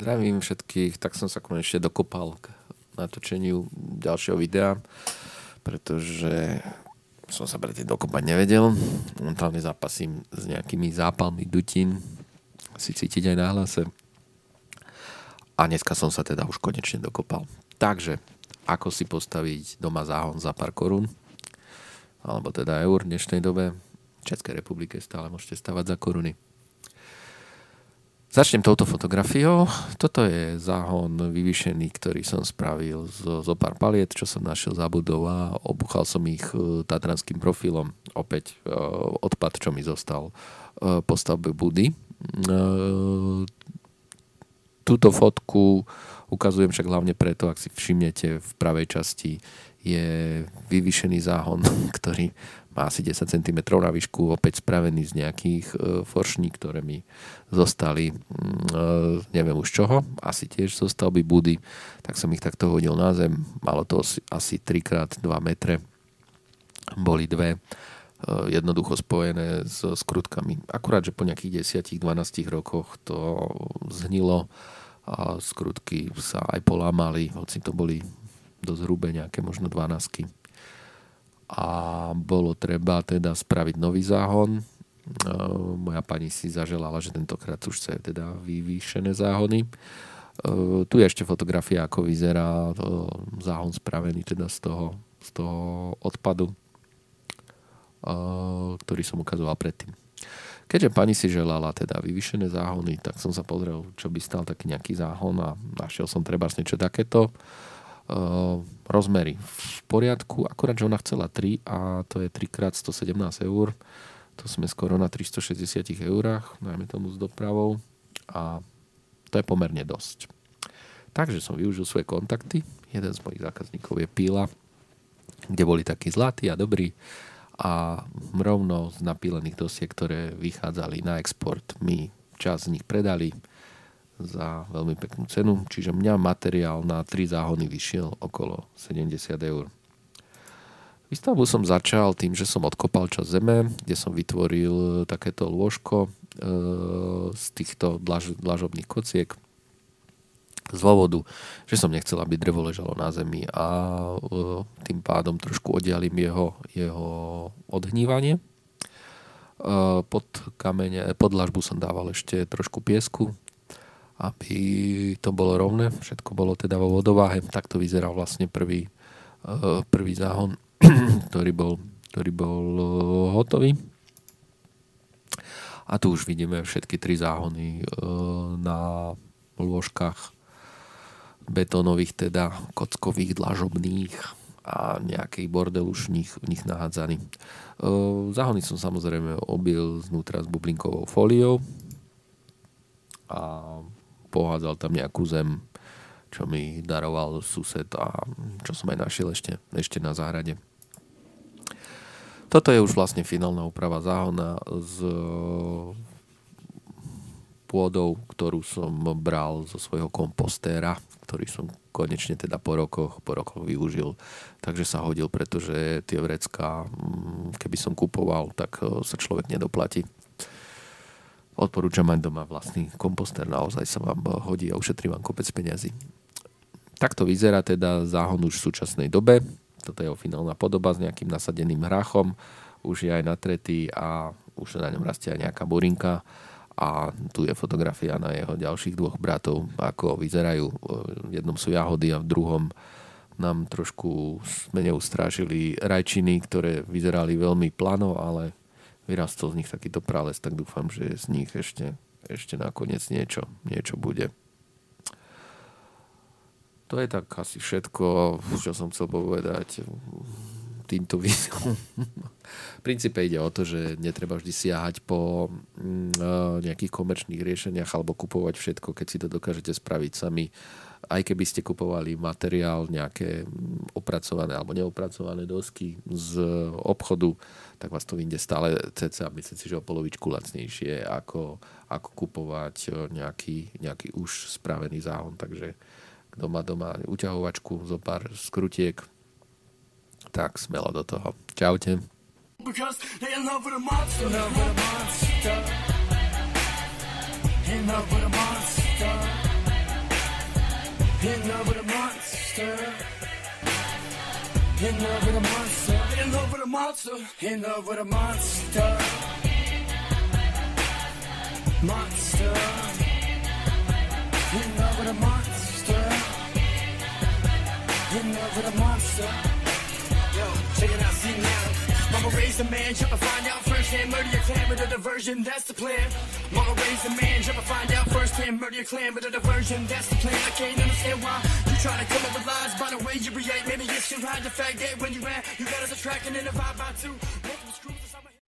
Zdravím všetkých, tak som sa konečne dokopal k natočeniu ďalšieho videa, pretože som sa predtým dokopať nevedel. Momentálne zápasím s nejakými zápalmi dutín, si cítiť aj na hlase. A dneska som sa teda už konečne dokopal. Takže, ako si postaviť doma záhon za pár korún, alebo teda eur v dnešnej dobe. V Českej republike stále môžete stavať za koruny. Začnem touto fotografiou. Toto je záhon vyvýšený, ktorý som spravil zo pár paliet, čo som našiel za budov a obuchal som ich tatranským profilom. Opäť odpad, čo mi zostal po stavbe budy. Túto fotku ukazujem však hlavne preto, ak si všimnete, v pravej časti je vyvýšený záhon, ktorý má asi 10 cm na výšku, opäť spravený z nejakých foršní, ktoré mi zostali, neviem už čoho, asi tiež zo stavby budy, tak som ich takto hodil na zem. Malo to asi 3x2 metre. Boli dve, jednoducho spojené s skrutkami. Akurát, že po nejakých 10-12 rokoch to zhnilo a skrutky sa aj polámali, hoci to boli dosť hrubé, nejaké možno 12. A bolo treba teda spraviť nový záhon. Moja pani si zaželala, že tentokrát už chce teda vyvýšené záhony. Tu je ešte fotografia, ako vyzerá záhon spravený teda z toho odpadu, ktorý som ukazoval predtým. Keďže pani si želala teda vyvýšené záhony, tak som sa pozrel, čo by stal taký nejaký záhon a našiel som treba niečo takéto. Rozmery v poriadku, akorát, že ona chcela 3 a to je 3x117 eur. To sme skoro na 360 eurách, najmä tomu s dopravou, a to je pomerne dosť. Takže som využil svoje kontakty. Jeden z mojich zákazníkov je Píla, kde boli takí zlatí a dobrí, a rovno z napílených dosiek, ktoré vychádzali na export, mi časť z nich predali za veľmi peknú cenu, čiže mňa materiál na 3 záhony vyšiel okolo 70 eur. Výstavbu som začal tým, že som odkopal časť zeme, kde som vytvoril takéto lôžko z týchto dlažobných kociek z dôvodu, že som nechcel, aby drevo ležalo na zemi a tým pádom trošku oddialím jeho odhnívanie. Pod dlažbu som dával ešte trošku piesku, aby to bolo rovné, všetko bolo teda vo vodováhe. Takto vyzeral vlastne prvý záhon, ktorý bol hotový. A tu už vidíme všetky 3 záhony na lôžkach betónových, teda kockových, dlažobných a nejaký bordel už v nich nahádzaný. Záhony som samozrejme obil znútra s bublinkovou fóliou a pohádzal tam nejakú zem, čo mi daroval sused a čo som aj našiel ešte na záhrade. Toto je už vlastne finálna úprava záhona s pôdou, ktorú som bral zo svojho kompostéra, ktorý som konečne teda po rokoch využil. Takže sa hodil, pretože tie vrecká, keby som kupoval, tak sa človek nedoplatí. Odporúčam mať doma vlastný komposter, naozaj sa vám hodí a ušetrí vám kopec peňazí. Takto vyzerá teda záhon už v súčasnej dobe. Toto je finálna podoba s nejakým nasadeným hrachom. Už je aj natretý a už na ňom rastie aj nejaká burinka. A tu je fotografia na jeho ďalších 2 bratov, ako vyzerajú. V jednom sú jahody a v druhom nám trošku sme neustrážili rajčiny, ktoré vyzerali veľmi plano, ale vyrastol z nich takýto prales, tak dúfam, že z nich ešte nakoniec niečo bude. To je tak asi všetko, čo som chcel povedať týmto videom. V princípe ide o to, že netreba vždy siahať po nejakých komerčných riešeniach alebo kupovať všetko, keď si to dokážete spraviť sami. Aj keby ste kupovali materiál, nejaké opracované alebo neopracované dosky z obchodu, tak vás to vyjde stále cca, myslím si, že o polovičku lacnejšie, ako kupovať nejaký už spravený záhon. Takže kto má doma uťahovačku, zo pár skrutiek, tak smelo do toho. Čaute. Because they in love with a monster. In love with a monster. In love with a monster. In love with a monster. In love with a monster. In love with a monster. In love with a monster. Monster. In love with a monster. In love with a monster. Yo, check it out, see now. Mama raised a man, jump and find out firsthand. Murder your clan with a diversion, that's the plan. Mama raised a man, jump and find out firsthand. Murder your clan with a diversion, that's the plan. I can't understand why you try to come up with lies by the way you react. Maybe it's to hide the fact that when you act, you got us attracting in a vibe by two.